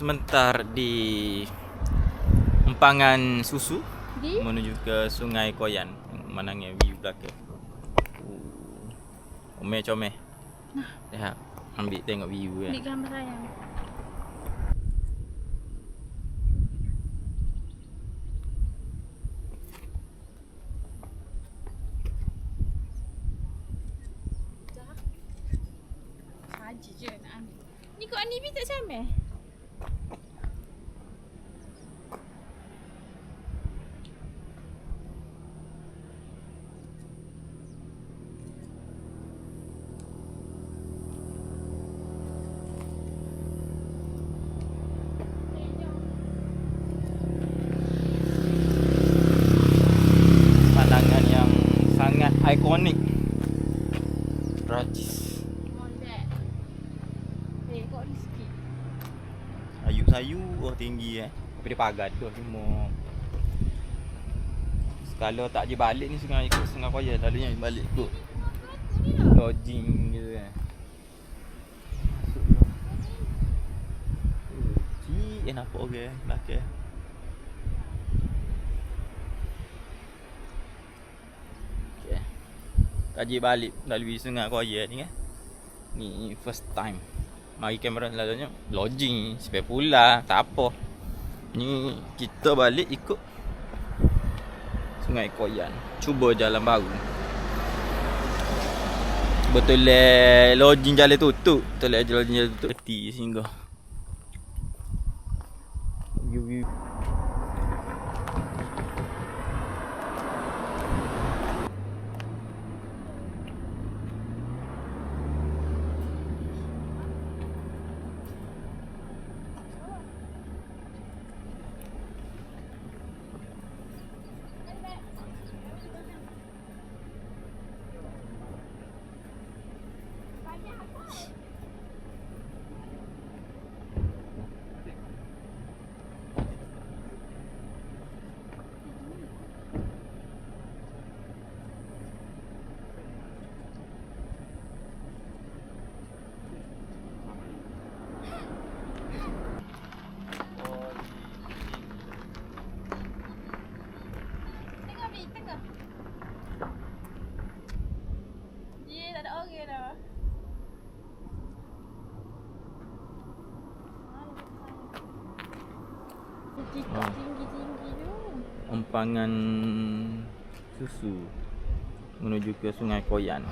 sebentar di empangan susu Di? menuju ke Sungai Koyan. Manangnya view belakang. Comel. Lihat, ambil tengok view kan. Ambil gambar sayang. Saja je nak ambil. Ni kok Anibi tak comel? Pandangan yang sangat ikonik. Perancis. Molek. Kok ni sikit. Sayur tinggi Tapi dia pagar tu semua. Kalau tak je balik ni Sungai Koyan, lalunya balik ikut lodging gitu kan. Cik nampak orang belakang. Okay. Kaji balik lalui Sungai Koyan ni kan. Ni first time. Mari kamera lalunya lodging, sampai pula, tak apa. Ni kita balik ikut Sungai Koyan. Cuba jalan baru. Betul lodging jalan tutup. Betul lodging jalan tutup. Peti singgah. View. Tengah. Dia tak ada orang dah. Tinggi-tinggi tu. Empangan susu menuju ke Sungai Koyan.